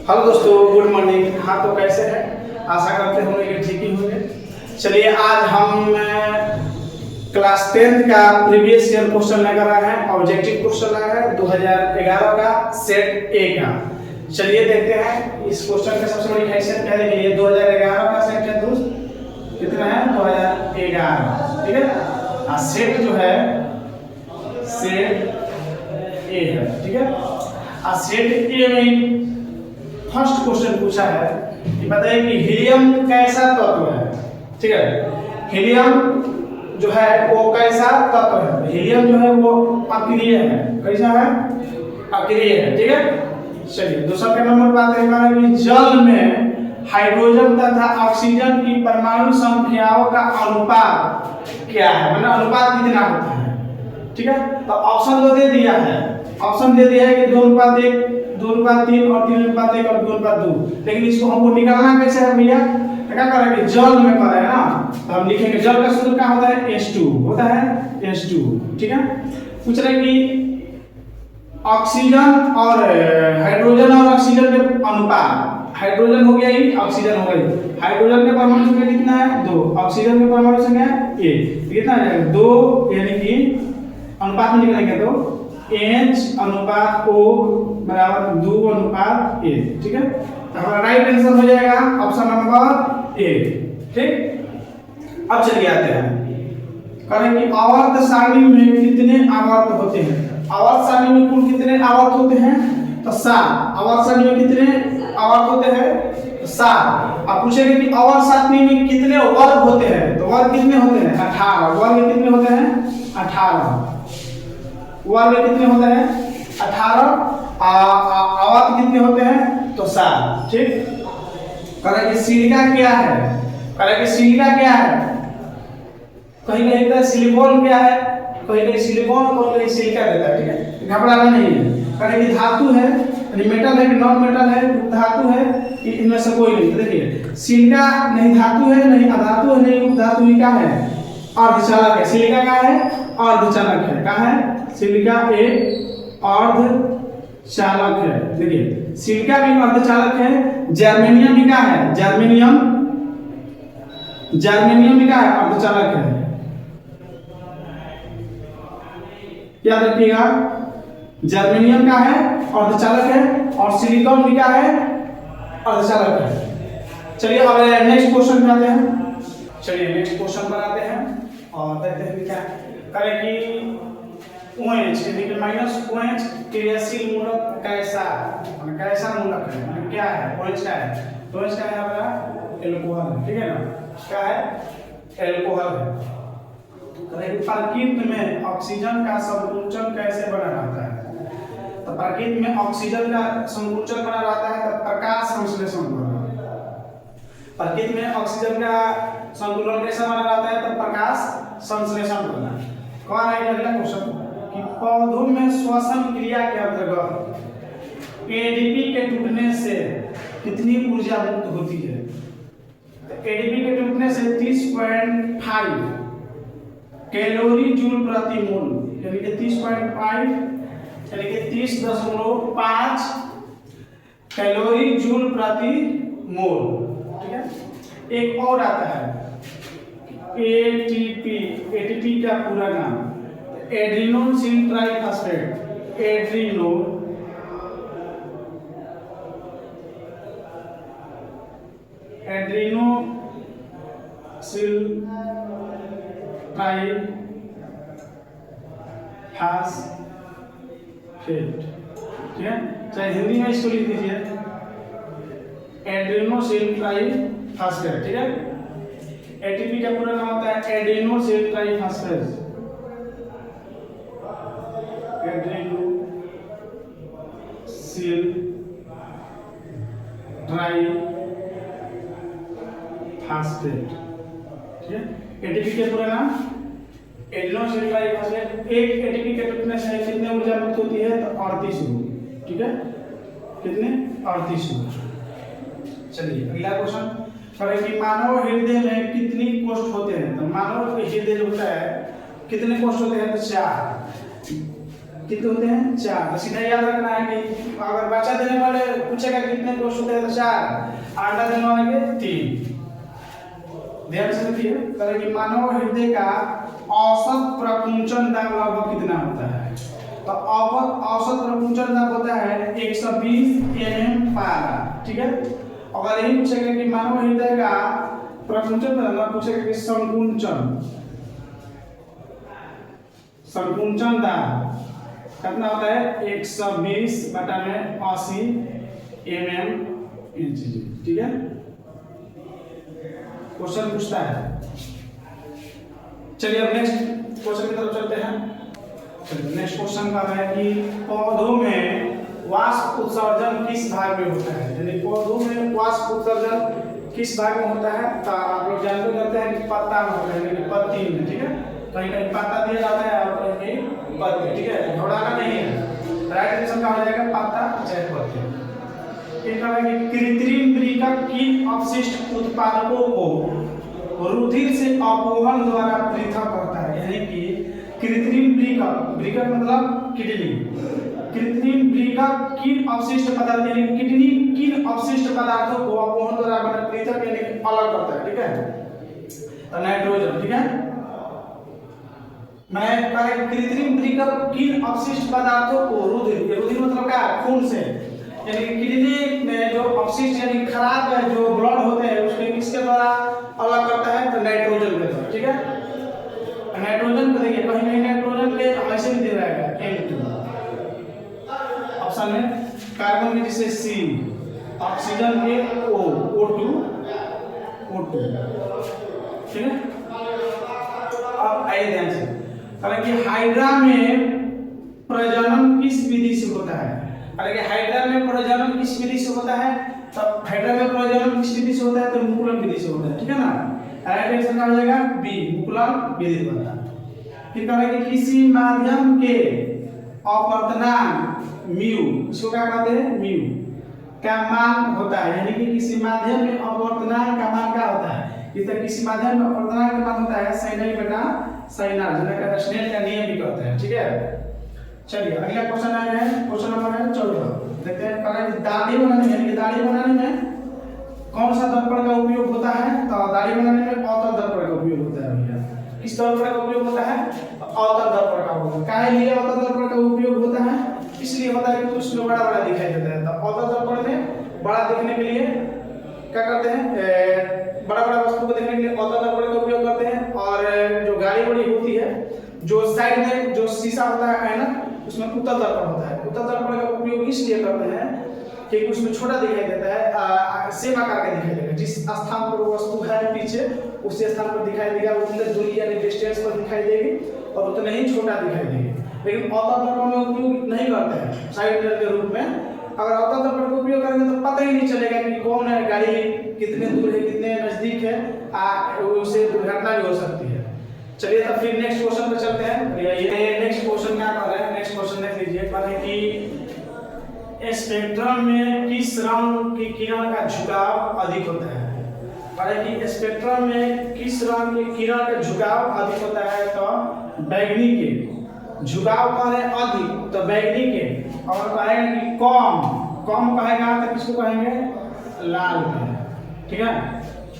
Hello दोस्तों, good morning. हाँ, तो कैसे हैं? आशा करते होंगे कि ठीक ही होंगे। चलिए, आज हम क्लास 10 का प्रीवियस ईयर क्वेश्चन लेकर आए हैं। ऑब्जेक्टिव क्वेश्चन आया है 2011 का सेट ए का। चलिए देखते हैं इस क्वेश्चन का सबसे बड़ी हैसियत क्या है। ये 2011 का सेट है दोस्त, कितना है? 2011, ठीक है। सेट जो है सेट ए है, ठीक है। सेट ए में फर्स्ट क्वेश्चन पूछा है कि बताइए कि हीलियम कैसा तत्व है, ठीक है। हीलियम जो है वो कैसा तत्व है? हीलियम जो है वो अक्रिय है। कैसा है? अक्रिय है, ठीक है। चलिए दूसरा का नंबर बात है कि जल में हाइड्रोजन तथा ऑक्सीजन की परमाणु संख्याओं का अनुपात क्या है, मतलब अनुपात कितना होता है, ठीक है। तो ऑप्शन तो दे दिया है, ऑप्शन दे दिया है कि 2:1, 2:3 और 3:1 और 2:2। लेकिन इसको हमको निकालना कैसे है भैया? क्या करेंगे? जल में कर रहे हैं ना, तो हम लिखेंगे जल का सूत्र क्या होता है? H2 होता है, H2, ठीक है। पूछ रहे कि ऑक्सीजन और हाइड्रोजन और ऑक्सीजन के अनुपात, हाइड्रोजन हो गया ये, ऑक्सीजन हो गई। हाइड्रोजन के परमाणु संख्या कितना है? 2। ऑक्सीजन के परमाणु संख्या है 1। कितना है? 2, यानी कि अनुपात में निकलेंगे तो H/O बराबर 2/1, ठीक है। तो हमारा राइट आंसर हो जाएगा ऑप्शन नंबर ए, ठीक। अब चलिए आते हैं करें कि आवर्त सारणी में कितने आवर्त होते हैं। आवर्त सारणी में कुल कितने आवर्त होते हैं? तो 7। आवर्त सारणी में कितने आवर्त होते हैं? 7। अब पूछेंगे कि आवर्त सारणी में कितने वर्ग होते हैं, तो वर्ग कितने होते हैं? 18। वर्ग कितने होते हैं? 18। वर्ग कितने होते हैं? 18। आवर्त कितने होते हैं? तो 7, ठीक। करें कि सिलिका क्या है? करें कि सिलिका क्या है? कहीं कहीं का सिलिकॉन क्या है, कहीं कहीं सिलिकॉन और कहीं सिलिका देता है, ठीक है। घबराना नहीं है। करें कि धातु है, मेटल है कि नॉन मेटल है, धातु है कि इनमें से कोई नहीं। देखिए सिलिका नहीं धातु है, नहीं अधातु है, नहीं उपधातु ही क्या है? अर्धचालक है। सिलिका क्या है? अर्धचालक है। क्या है? सिलिका एक अर्धचालक है। देखिए सिलिका भी अर्धचालक है। जर्मेनियम भी क्या है? जर्मेनियम भी क्या है? अर्धचालक है। याद रखिएगा, जर्मेनियम का है अर्धचालक है और सिलिकॉन भी क्या है? अर्धचालक है। चलिए अब नेक्स्ट क्वेश्चन पे आते हैं। चलिए नेक्स्ट क्वेश्चन पर आते हैं और देखते हैं क्या करें कि OH -OH क्रियाशील मूलक कैसा मूलक है, क्या है? OH क्या है? तो OH क्या है हमारा? एल्कोहल, ठीक है ना। क्या है? एल्कोहल है। प्रकृति में ऑक्सीजन का संकुचन कैसे बना रहता है? तो प्रकृति में ऑक्सीजन का संकुचन बना रहता है तो प्रकाश संश्लेषण द्वारा। प्रकृति में ऑक्सीजन का संतुलन कैसे बना रहता है? तो प्रकाश संश्लेषण द्वारा। कौन है अगला क्वेश्चन कि पौधों में श्वसन क्रिया के अंतर्गत एडीपी के टूटने से कितनी ऊर्जा मुक्त होती है? एडीपी के टूटने से 30.5 कैलोरी जूल प्रति मोल, यानी कि 30.5 यानी कि 30.5 कैलोरी जूल प्रति मोल, ठीक है। एक और आता है एटीपी। एटीपी का पूरा नाम एड्रीनोसिल ट्राइफॉस्फेट। एड्रीनोसिल ट्राइफॉस्फेट, ठीक है। चाहे हिंदी में इसको लिख दीजिए एड्रीनोसिल ट्राइफॉस्फेट, ठीक है। एटीपी का पूरा नाम होता है एड्रीनोसिल ट्राइफॉस्फेट। एड्रीनोसिल ट्राइफॉस्फेट, ठीक है। एटीपी का पूरा नाम एड्रीनोसिल ट्राइफॉस्फेट। एक एटीपी के टूटने से कितने ऊर्जा मुक्त होती है? तो 38 होगी, ठीक है। कितने? 38 होगी। चलिए अगला क्वेश्चन करें कि मानव हृदय में कितनी कोष्ठ होते हैं? तो मानव हृदय जो होता है कितने कोष्ठ होते हैं? तो 4। कितने होते हैं 4। तो सीधा याद रखना है कि अगर बच्चा देने वाले पूछेगा कितने कोष होते हैं तो 4, अंडा देने वाले के 3। ध्यान से देखिए करें कि मानव हृदय का औसत प्रकुंचन दाब लगभग कितना होता है। तो औसत प्रकुंचन दाब होता है 120 mm/h। ठीक है, अगर यही पूछेगा कि मानव हृदय का प्रकुंचन दाब पूछेगा कि संकुंचन दाब कितना होता है 120/80 mm। ठीक है, क्वेश्चन पूछता है। चलिए अब नेक्स्ट क्वेश्चन की तरफ चलते हैं। चलिए नेक्स्ट क्वेश्चन का है कि पौधों में वाष्प उत्सर्जन किस भाग में होता है। यानी पौधों में वाष्प उत्सर्जन किस भाग में होता है। तो आप लोग जानते हैं कि पत्ता में होता है, यानी पत्ती में। ठीक है, कहीं कहीं पत्ता दिया जाता है और कहीं कहीं पत्ती। ठीक है, घोड़ाना नहीं है। राइट आंसर का हो जाएगा पत्ता चाहे पत्ती। कृत्रिम वृक्क किन अपशिष्ट उत्पादकों को रुधिर से अपोहन द्वारा पृथक करता है। यानी कि कृत्रिम वृक्क मतलब किडनी। कृत्रिम वृक्क किन अपशिष्ट पदार्थ यानी किडनी किन अपशिष्ट पदार्थों को अपोहन द्वारा पृथक यानी अलग करता है। ठीक है, तो नाइट्रोजन। ठीक है, मैं कृत्रिम वृक्क किन अपशिष्ट पदार्थों को रुधिर मतलब क्या खून से यानी किडनी में जो अपशिष्ट यानी खराब है जो ब्लड होते हैं उसके किसके द्वारा अलग करता है। तो नाइट्रोजन के द्वारा। ठीक है, नाइट्रोजन को देखिए कहीं कहीं नाइट्रोजन के ऐसे भी दे रहा है N2 ऑप्शन में, कार्बन के जैसे C, ऑक्सीजन के O2। ठीक है, अब आइए ध्यान से कारण कि हाइड्रा में प्रजनन किस विधि से होता है। अगर हाइड्रा में प्रजनन किस विधि से होता है। तो हाइड्रा में प्रजनन किस विधि से होता है। तो मुकुलन विधि से होता है। ठीक है ना, राइट आंसर हो जाएगा बी, मुकुलन विधि द्वारा। फिर कह रहा है कि किसी माध्यम के अपवर्तनांक म्यू, इसको क्या कहते हैं म्यू का मान होता है। यानी कि किसी माध्यम में अपवर्तनांक का मान क्या होता है। इस तरह किसी माध्यम में अपवर्तनांक का मान होता है साइनाई बटा साइनार, जिन्हें स्नेल का नियम भी कहते हैं। ठीक है, चलिए अगला क्वेश्चन आ रहा है। क्वेश्चन नंबर 14 देखते हैं। दाढ़ी बनाने यानी कि दाढ़ी बनाने में कौन सा दर्पण का उपयोग होता है। तो दाढ़ी बनाने में अवतल दर्पण का उपयोग होता है। भैया किस दर्पण का उपयोग होता है। अवतल दर्पण का होता है। काहे लिए अवतल दर्पण का उपयोग होता है। इसलिए होता है कि उसमें बड़ा बड़ा दिखाई देता है। तो अवतल दर्पण में बड़ा दिखने के लिए क्या करते हैं, बड़ा बड़ा वस्तु को देखने के लिए अवतल दर्पण का उपयोग करते हैं। और जो गाड़ी बड़ी होती है जो साइड में जो शीशा होता है ऐनक उसमें उत्तल दर्पण होता है। उत्तल दर्पण का उपयोग इसलिए करते हैं कि उसमें छोटा दिखाई देता है, सेम आकार का दिखाई देगा। जिस स्थान पर वस्तु है पीछे उसी स्थान पर दिखाई देगा, उतने दूरी यानी डिस्टेंस पर दिखाई देगी और उतना ही छोटा दिखाई देगी। लेकिन अवतल दर्पण में उपयोग नहीं करते हैं साइड मिरर के रूप में। अगर अवतल दर्पण का उपयोग करेंगे तो पता ही नहीं चलेगा कि कौन है, गाड़ी कितने दूर है, कितने नजदीक है, उससे दुर्घटना भी हो सकती है। चलिए तब फिर नेक्स्ट क्वेश्चन पे चलते हैं। ये नेक्स्ट क्वेश्चन क्या कर रहे हैं। नेक्स्ट क्वेश्चन देख लीजिए। माने कि स्पेक्ट्रम में किस रंग की किरण का झुकाव अधिक होता है। माने कि स्पेक्ट्रम में किस रंग की किरण का झुकाव अधिक होता है। तो बैगनी के झुकाव का है अधिक, तो बैगनी के। और कहेगा कि कम कहेगा तो किसको कहेंगे लाल का। ठीक है,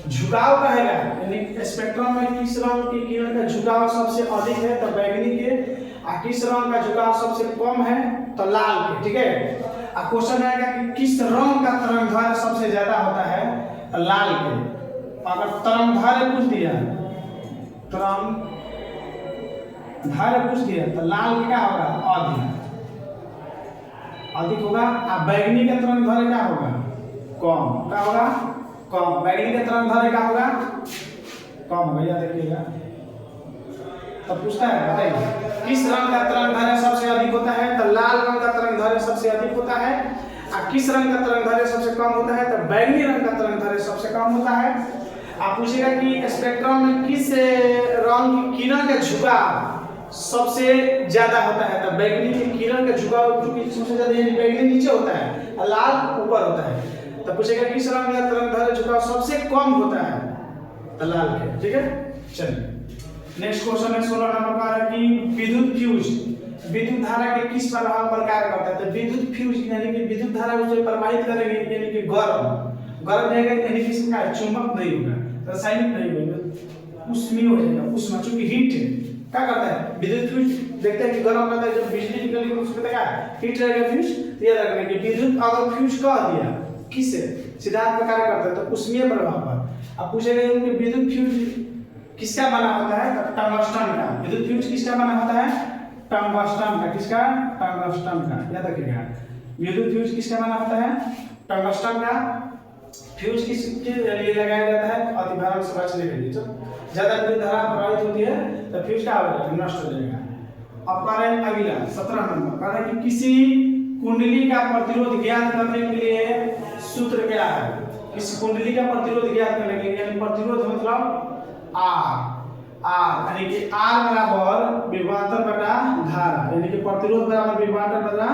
झुकाव कहेगा यानी स्पेक्ट्रम में किस रंग की किरण का झुकाव सबसे अधिक है। तो बैगनी के। और किस रंग का झुकाव सबसे कम है। तो लाल के। ठीक है, और क्वेश्चन आएगा कि किस रंग का तरंगदैर्घ्य सबसे ज्यादा होता है। तो लाल के। अगर तरंगदैर्घ्य पूछ दिया तो लाल क्या होगा अधिक होगा। और बैगनी का तरंगदैर्घ्य क्या होगा कम। क्या होगा कम। बैगनी का तरंगदैर्घ्य क्या होगा कम। भैया देखिएगा तो पूछता है बताइए किस रंग का तरंगदैर्घ्य सबसे अधिक होता है। तो लाल रंग का तरंगदैर्घ्य सबसे अधिक होता है। और किस रंग का तरंगदैर्घ्य सबसे कम होता है। तो बैगनी रंग का तरंगदैर्घ्य सबसे कम होता है। आप पूछेगा कि स्पेक्ट्रम में किस रंग की किरण का झुकाव सबसे ज्यादा होता है। तो बैगनी की किरण का झुकाव सबसे ज्यादा यानी बैगनी नीचे होता है और लाल ऊपर होता है। तो पूछेगा किस रंग का तरंगदैर्घ्य झुकाव सबसे कम होता है। तो लाल के। ठीक है, चलिए नेक्स्ट क्वेश्चन है 16 नंबर का है कि विद्युत फ्यूज विद्युत धारा के किस प्रकार करता है, तो विद्युत फ्यूज यानी कि विद्युत धारा उसे प्रवाहित करेगी, यानी कि गर्म जाएगा, यानी कि इसका चुंबक नहीं होगा, रासायनिक नहीं होगा, उष्मीय हो जाएगा, उष्मा, चूंकि हीट क्या करता है विद्युत फ्यूज, देखते हैं कि गर्म करता है, जब बिजली निकलेगी उसमें क्या हीट रहेगा फ्यूज, तो याद रखना कि विद्युत अगर फ्यूज कह दिया किससे सिद्धांत में कार्य करता है तो उष्मीय प्रभाव पर। अब पूछेगा कि विद्युत फ्यूज किसका बना होता है, टंगस्टन का। विद्युत फ्यूज किसका बना होता है, टंगस्टन का। किसका, टंगस्टन का, याद रखिएगा। विद्युत फ्यूज किसका बना होता है, टंगस्टन का। फ्यूज किसके लिए लगाया जाता है, अतिभारण से बचने के लिए। ज्यादा विद्युत धारा प्रवाहित होती है तो फ्यूज क्या होगा, नष्ट हो जाएगा। अब कह रहे हैं अगला 17 नंबर, कह रहे हैं कि किसी कुंडली का प्रतिरोध ज्ञात करने के लिए सूत्र क्या है। किसी कुंडली का प्रतिरोध ज्ञात करने के लिए, यानी प्रतिरोध मतलब आर यानी कि आर बराबर विभवांतर बटा धारा, यानी कि प्रतिरोध बराबर विभवांतर बटा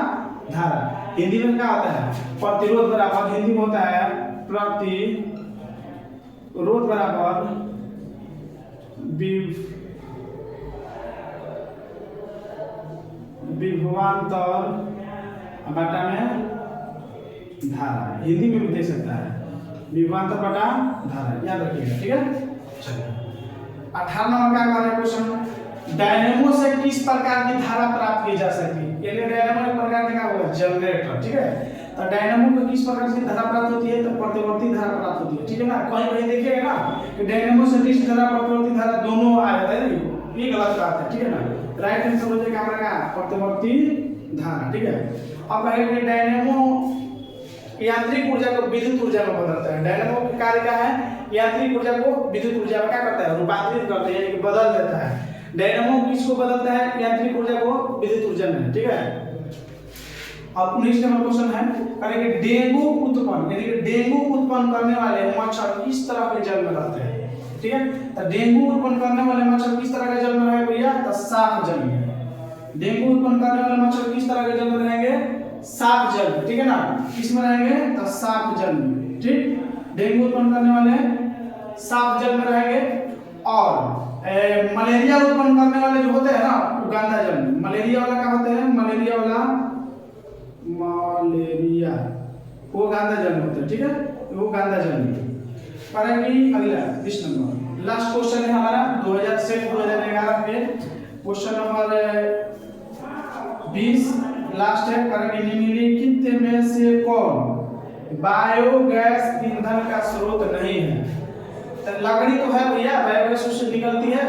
धारा। हिंदी में क्या होता है, प्रतिरोध बराबर, हिंदी में होता है प्रतिरोध बराबर विभवांतर बटा में धारा, हिंदी में भी दे सकता है विभवांतर बटा धारा, याद रखिएगा, ठीक है। चलिए 18 नंबर का हमारा क्वेश्चन, डायनेमो से किस प्रकार की धारा प्राप्त की जा सकती है। यानी डायनेमो एक प्रकार का होगा जनरेटर, ठीक है। तो डायनेमो को किस प्रकार से धारा प्राप्त होती है, तो प्रतिवर्ती धारा प्राप्त होती है, ठीक है ना। कहीं कहीं देखिएगा ना कि डायनेमो से डिस्क धारा प्रतिवर्ती धारा दोनों आ जाता है, ये गलत बात है, ठीक है ना। राइट आंसर हो जाएगा हमारा प्रतिवर्ती धारा, ठीक है। अब कहेंगे डायनेमो यांत्रिक ऊर्जा को विद्युत ऊर्जा में बदलता है। डायनेमो का कार्य क्या है, यांत्रिक ऊर्जा को विद्युत ऊर्जा में क्या करता है, रूपांतरित करता है, यानी कि बदल देता है। डायनेमो किसको बदलता है, यांत्रिक ऊर्जा को विद्युत ऊर्जा में, ठीक है। अब 19 नंबर क्वेश्चन है, करेंगे डेंगू उत्पन्न, यानी कि डेंगू उत्पन्न करने वाले मच्छर किस तरह के जल में रहते हैं, ठीक है। तो डेंगू उत्पन्न करने वाले मच्छर किस तरह के जल में रहेंगे भैया, तो साफ जल में। डेंगू उत्पन्न करने वाले मच्छर किस तरह के जल में रहेंगे, साफ जल, ठीक है ना। किस में रहेंगे, तो साफ जल में, ठीक। डेंगू उत्पन्न करने वाले साफ जल में रहेंगे। और मलेरिया उत्पन्न करने वाले जो होते हैं ना, वो गंदा जल में। मलेरिया वाला क्या होते हैं, मलेरिया वो गंदा जल में होता है, ठीक है, वो गंदा जल में। करेंगे अगला 20 नंबर, लास्ट क्वेश्चन है हमारा 2011 के क्वेश्चन नंबर 20 लास्ट है। करेंगे निम्नलिखित में से कौन बायोगैस ईंधन का स्रोत नहीं है। तो लकड़ी तो है भैया, बायोगैस उससे निकलती है।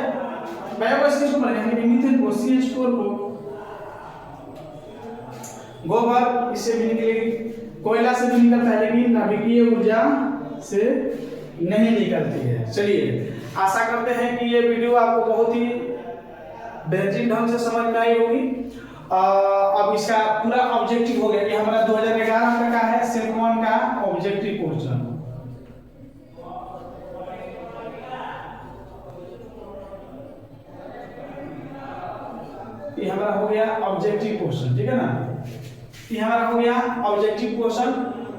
बायोगैस किसको बोलते हैं, यानी कि मीथेन को, CH4 को। गोबर इससे भी निकलेगी, कोयला से भी निकलता है, लेकिन नाभिकीय ऊर्जा से नहीं निकलती है। चलिए, आशा करते हैं कि ये वीडियो आपको बहुत ही बेहतरीन ढंग से समझ में आई होगी। अब इसका पूरा ऑब्जेक्टिव हो गया कि हमारा 2011 का है सेट 1 का ऑब्जेक्टिव क्वेश्चन। ये हमारा हो गया ऑब्जेक्टिव क्वेश्चन, ठीक है ना। ये हमारा हो गया ऑब्जेक्टिव क्वेश्चन।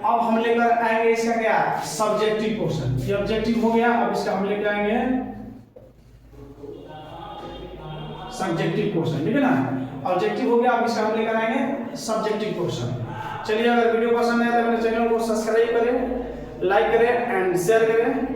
अब हम लेकर आएंगे इसका क्या, सब्जेक्टिव क्वेश्चन। ये ऑब्जेक्टिव हो गया, अब इसका हम लेकर आएंगे सब्जेक्टिव क्वेश्चन, ठीक है ना। ऑब्जेक्टिव हो गया, अब इसका हम लेकर आएंगे सब्जेक्टिव क्वेश्चन। चलिए, अगर वीडियो पसंद आया तो मेरे चैनल को सब्सक्राइब करें, लाइक करें एंड शेयर करें।